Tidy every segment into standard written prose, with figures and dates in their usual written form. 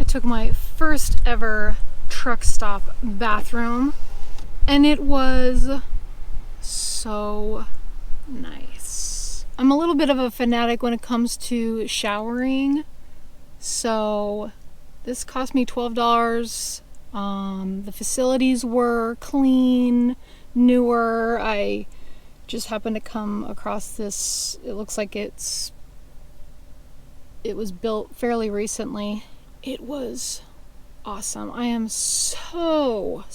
took my first ever truck stop bathroom, and it was so nice. I'm a little bit of a fanatic when it comes to showering, so this cost me $12. The facilities were clean, newer. I just happened to come across this. It looks like it was built fairly recently. It was awesome. I am so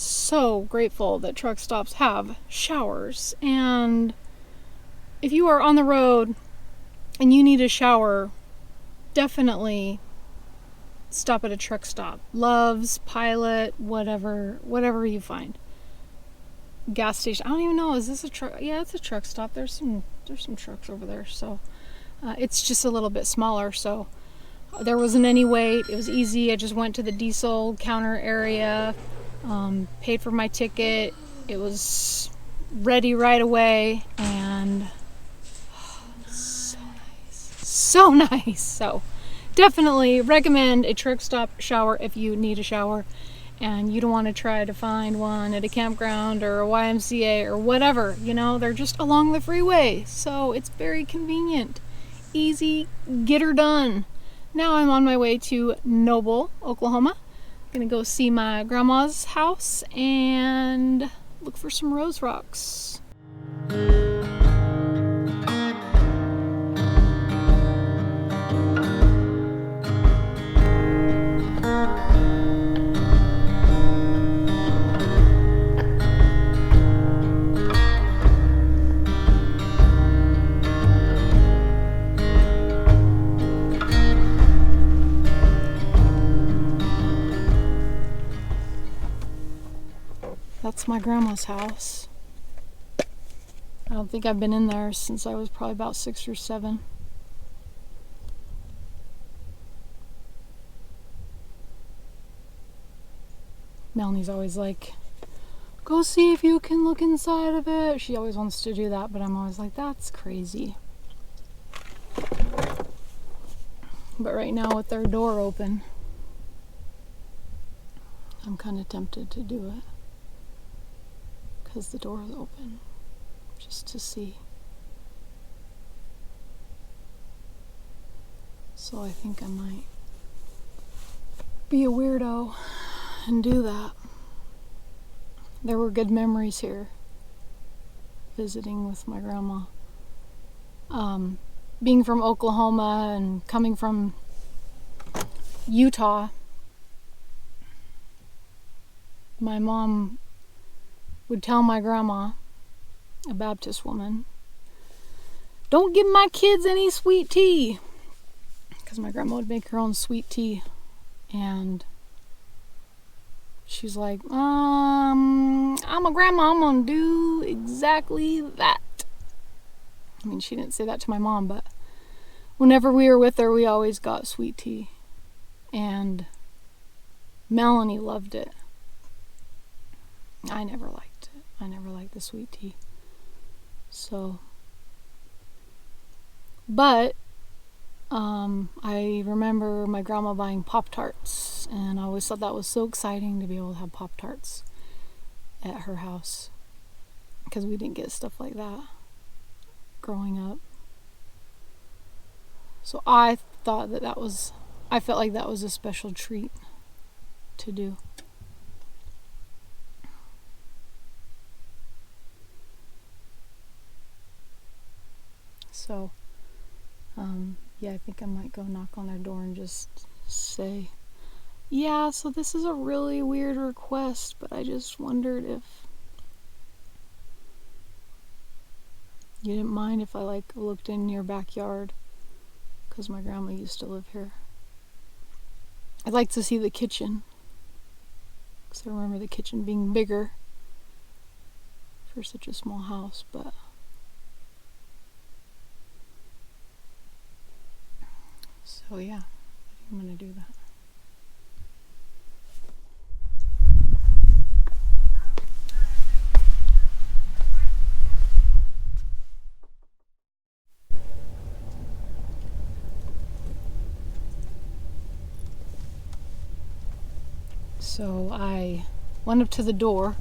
grateful that truck stops have showers. And if you are on the road and you need a shower, definitely stop at a truck stop. Love's, Pilot, whatever you find. Gas station. I don't even know. Is this a truck? Yeah, it's a truck stop. There's some trucks over there. So it's just a little bit smaller. So there wasn't any wait. It was easy. I just went to the diesel counter area, paid for my ticket. It was ready right away, and so nice. So nice. So definitely recommend a truck stop shower if you need a shower and you don't want to try to find one at a campground or a YMCA or whatever. You know, they're just along the freeway, so it's very convenient. Easy, get her done. Now I'm on my way to Noble, Oklahoma. I'm gonna go see my grandma's house and look for some rose rocks. That's my grandma's house. I don't think I've been in there since I was probably about 6 or 7. Melanie's always like, go see if you can look inside of it. She always wants to do that, but I'm always like, that's crazy. But right now with their door open, I'm kind of tempted to do it. Because the door is open, just to see. So I think I might be a weirdo and do that. There were good memories here, visiting with my grandma. Being from Oklahoma and coming from Utah, my mom would tell my grandma, a Baptist woman, don't give my kids any sweet tea, because my grandma would make her own sweet tea. And she's like, I'm a grandma, I'm gonna do exactly that. I mean, she didn't say that to my mom, but whenever we were with her, we always got sweet tea. And Melanie loved it. I never liked it. I never liked the sweet tea. So, but I remember my grandma buying Pop-Tarts, and I always thought that was so exciting to be able to have Pop-Tarts at her house, because we didn't get stuff like that growing up. So I felt like that was a special treat to do. So, yeah, I think I might go knock on their door and just say, yeah, so this is a really weird request, but I just wondered if you didn't mind if I looked in your backyard, because my grandma used to live here. I'd like to see the kitchen, because I remember the kitchen being bigger for such a small house, but so yeah, I think I'm gonna do that. So I went up to the door,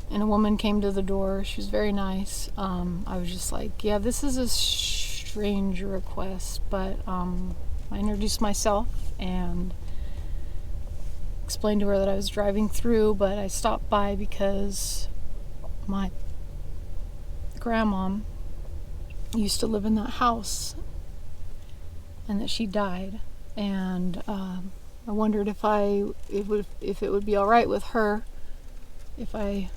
and a woman came to the door. She was very nice. I was just like, yeah, this is a strange request, but I introduced myself and explained to her that I was driving through, but I stopped by because my grandma used to live in that house and that she died, and I wondered if it would be all right with her if I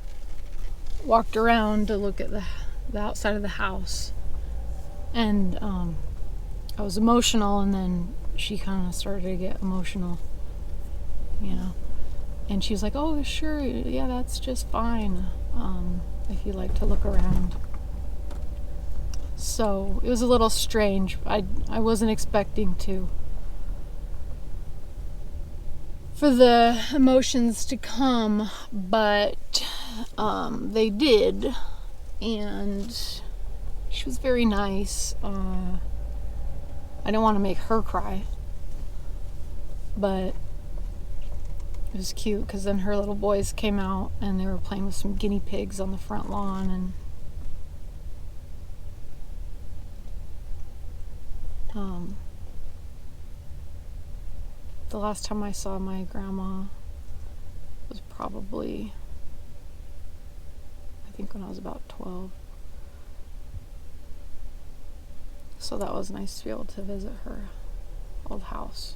walked around to look at the outside of the house. And I was emotional, and then she kind of started to get emotional, and she was like, oh sure, yeah, that's just fine, if you like to look around. So it was a little strange. I wasn't expecting for the emotions to come, but they did, and she was very nice. I didn't want to make her cry, but it was cute because then her little boys came out and they were playing with some guinea pigs on the front lawn, and the last time I saw my grandma was probably, I think, when I was about 12. So that was nice to be able to visit her old house.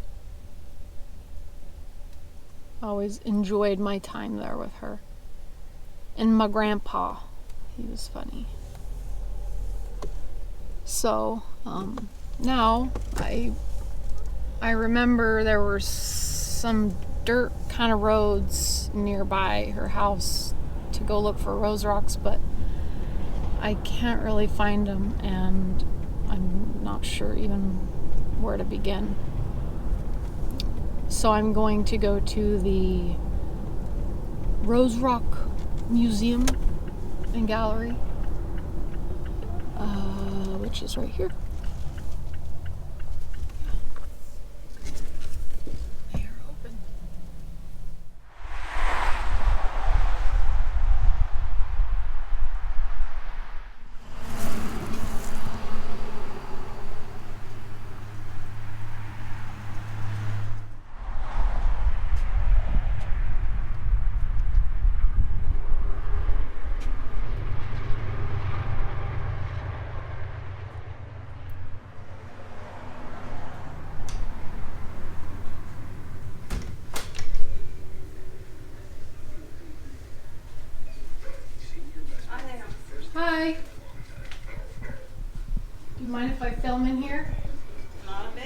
I always enjoyed my time there with her. And my grandpa, he was funny. So now I remember there were some dirt kind of roads nearby her house to go look for rose rocks, but I can't really find them, and I'm not sure even where to begin. So I'm going to go to the Rose Rock Museum and Gallery, which is right here. Hi. Do you mind if I film in here? Not a bit.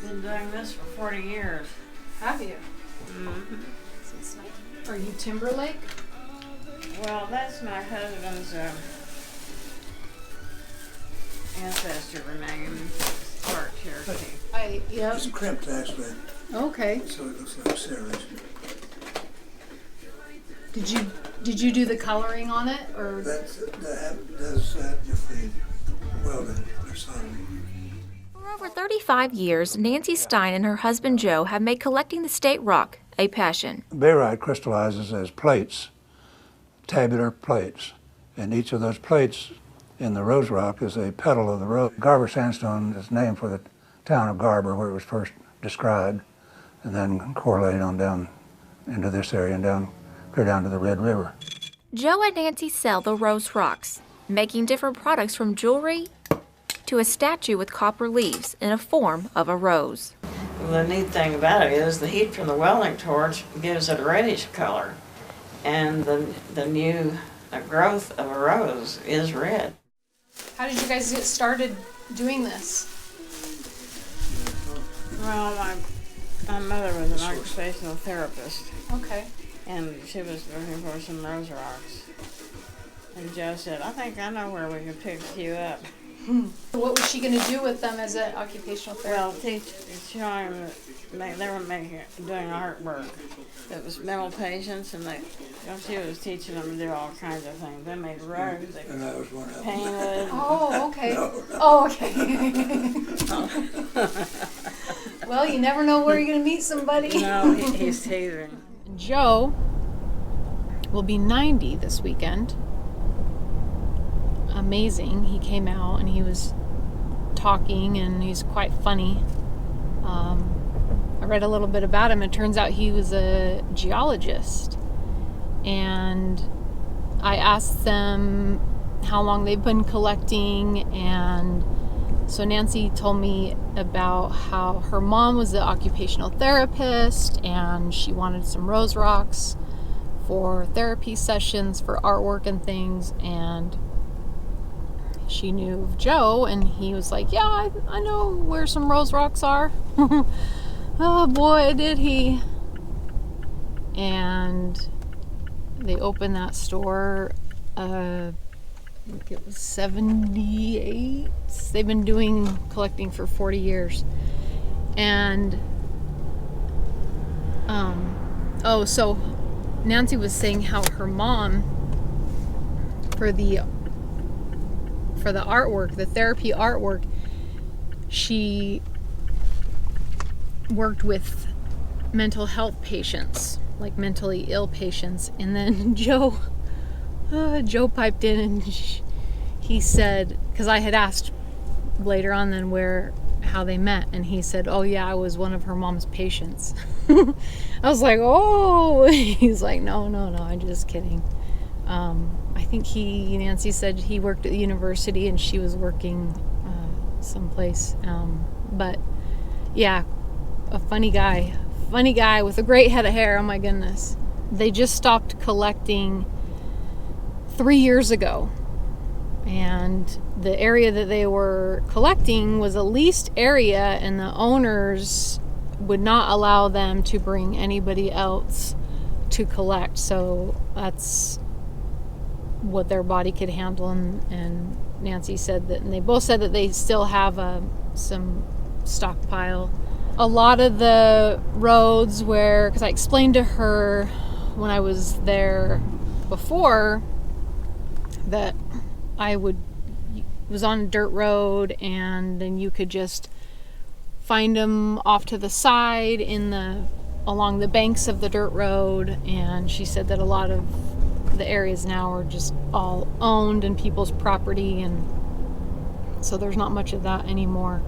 Been doing this for 40 years. Have you? Mm-hmm. Are you Timberlake? Well, that's my husband's ancestor name, part Cherokee. Yep. It's crimped actually, Okay. so it looks like Sarah's. Did you do the coloring on it, or? That does that if they weld it or something. For over 35 years, Nancy Stine and her husband Joe have made collecting the state rock a passion. Barite crystallizes as plates, tabular plates, and each of those plates in the rose rock is a petal of the rose. Garber sandstone is named for the town of Garber, where it was first described, and then correlated on down into this area and down clear down to the Red River. Joe and Nancy sell the rose rocks, making different products from jewelry to a statue with copper leaves in a form of a rose. The neat thing about it is the heat from the welding torch gives it a reddish color, and the new growth of a rose is red. How did you guys get started doing this? Well, my mother was an occupational therapist, Okay. and she was looking for some rose rocks. And Joe said, I think I know where we can pick a few up. What was she going to do with them as an occupational Well, therapist? showing them that they were doing artwork. It was mental patients, and she was teaching them to do all kinds of things. They made rugs, they And that was one of them. painted. Oh, okay. No. Oh, okay. Well, you never know where you're going to meet somebody. No, he's teasing. Joe will be 90 this weekend. Amazing. He came out and he was talking, and he's quite funny. I read a little bit about him. It turns out he was a geologist, and I asked them how long they've been collecting, and so Nancy told me about how her mom was an occupational therapist and she wanted some rose rocks for therapy sessions for artwork and things, and she knew of Joe, and he was like, yeah, I know where some rose rocks are. Oh boy, did he. And they opened that store, I think it was 78. They've been collecting for 40 years. And so Nancy was saying how her mom, for the artwork, the therapy artwork, she worked with mental health patients, like mentally ill patients. And then Joe piped in, and he said, because I had asked later on then how they met, and he said, oh yeah, I was one of her mom's patients. I was like, oh. He's like, no, I'm just kidding. I think Nancy said he worked at the university and she was working someplace. But yeah, a funny guy with a great head of hair. Oh my goodness. They just stopped collecting 3 years ago. And the area that they were collecting was a leased area, and the owners would not allow them to bring anybody else to collect. So that's what their body could handle, and Nancy said that, and they both said that they still have some stockpile. A lot of the roads because I explained to her when I was there before that I was on a dirt road, and then you could just find them off to the side along the banks of the dirt road. And she said that a lot of the areas now are just all owned and people's property, and so there's not much of that anymore.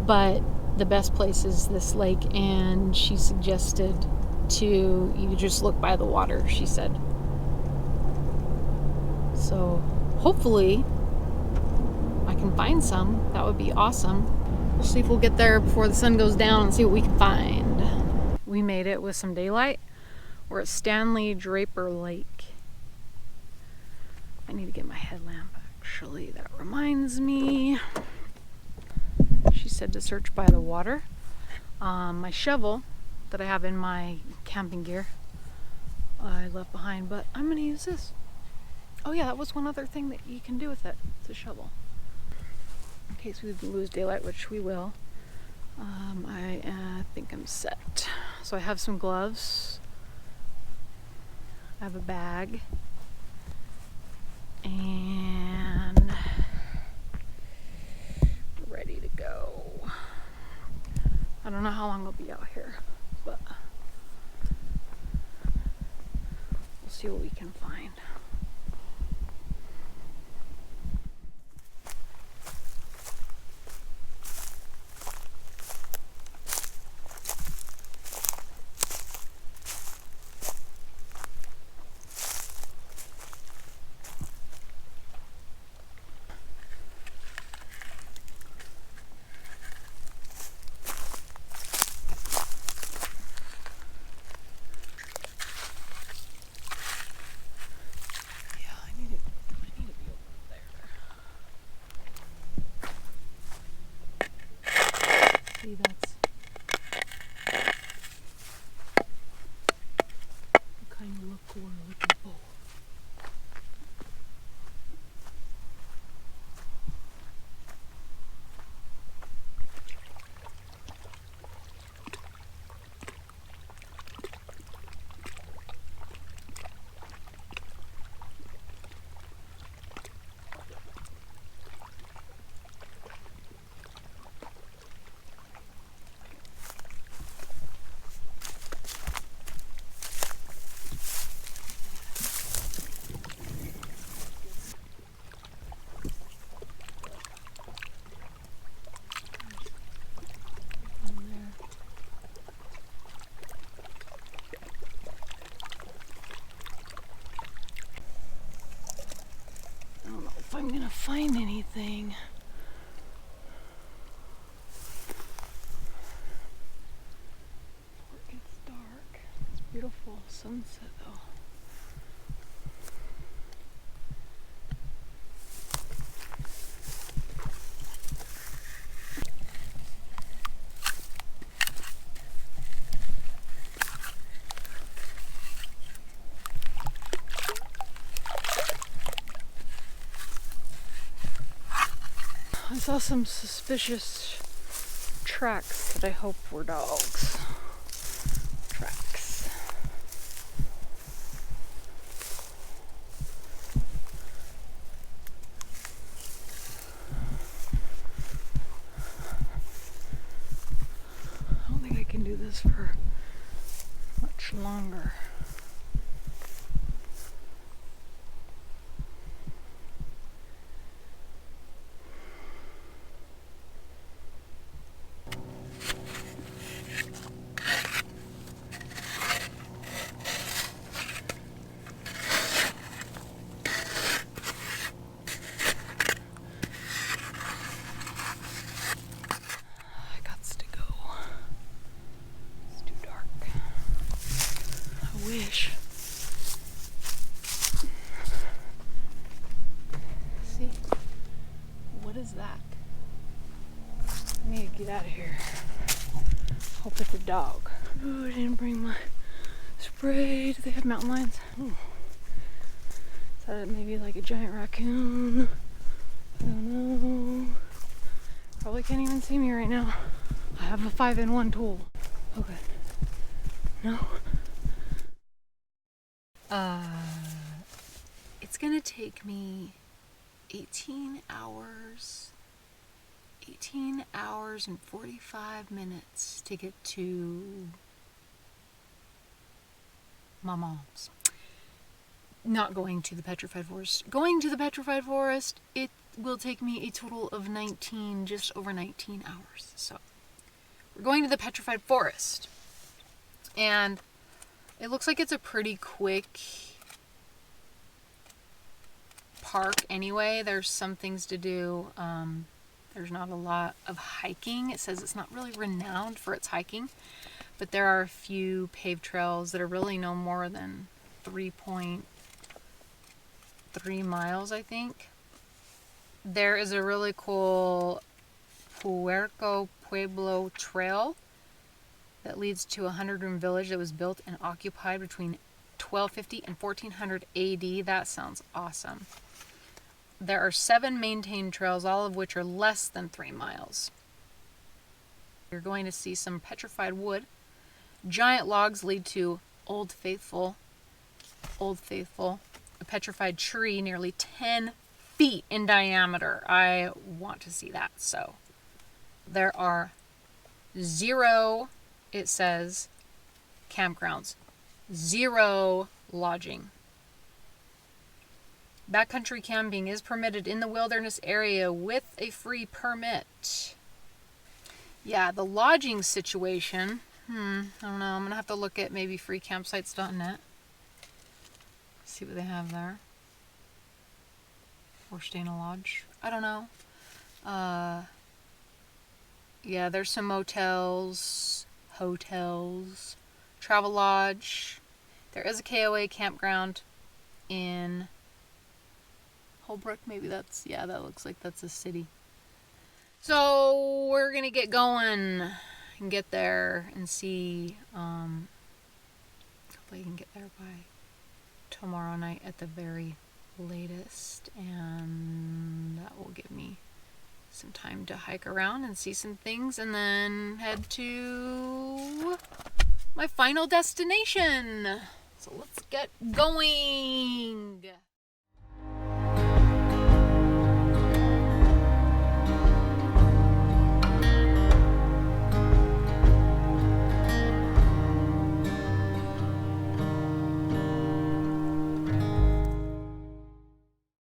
But the best place is this lake, and she suggested you just look by the water, she said. So hopefully I can find some. That would be awesome. We'll see if we'll get there before the sun goes down and see what we can find. We made it with some daylight. We're at Stanley Draper Lake. I need to get my headlamp, actually. That reminds me. She said to search by the water. My shovel that I have in my camping gear I left behind, but I'm going to use this. Oh yeah, that was one other thing that you can do with it. It's a shovel. In case we lose daylight, which we will. I think I'm set. So I have some gloves. I have a bag. And we're ready to go. I don't know how long I'll be out here, but see what we can find. See, that's the kind of look we're looking for. I don't know if I'm gonna find anything. Before it gets dark. It's beautiful sunset though. I saw some suspicious tracks that I hope were dogs. Tracks. I don't think I can do this for much longer. I gots to go. It's too dark. I wish. See? What is that? I need to get out of here. Hope it's a dog. Ooh, I didn't bring my spray. Do they have mountain lions? Ooh. Is that maybe like a giant raccoon? I don't know. Probably can't even see me right now. I have a 5-in-1 tool. Okay. No. It's gonna take me 18 hours and 45 minutes to get to my mom's. Not going to the Petrified Forest. Going to the Petrified Forest, it will take me a total of just over 19 hours. So, we're going to the Petrified Forest. And it looks like it's a pretty quick park anyway. There's some things to do. There's not a lot of hiking. It says it's not really renowned for its hiking, but there are a few paved trails that are really no more than 3.3 miles, I think. There is a really cool Puerco Pueblo trail that leads to a 100-room village that was built and occupied between 1250 and 1400 AD. That sounds awesome. There are 7 maintained trails, all of which are less than 3 miles. You're going to see some petrified wood. Giant logs lead to Old Faithful, a petrified tree nearly 10 feet in diameter. I want to see that. So there are 0, it says, campgrounds, 0 lodging. Backcountry camping is permitted in the wilderness area with a free permit. Yeah, the lodging situation. I don't know. I'm going to have to look at maybe freecampsites.net. See what they have there. Or stay in a lodge. I don't know. Yeah, there's some motels, hotels, travel lodge. There is a KOA campground in Holbrook. Maybe that's, yeah, that looks like that's a city. So we're going to get going and get there and see. Hopefully I can get there by tomorrow night at the very latest. And that will give me some time to hike around and see some things and then head to my final destination. So let's get going.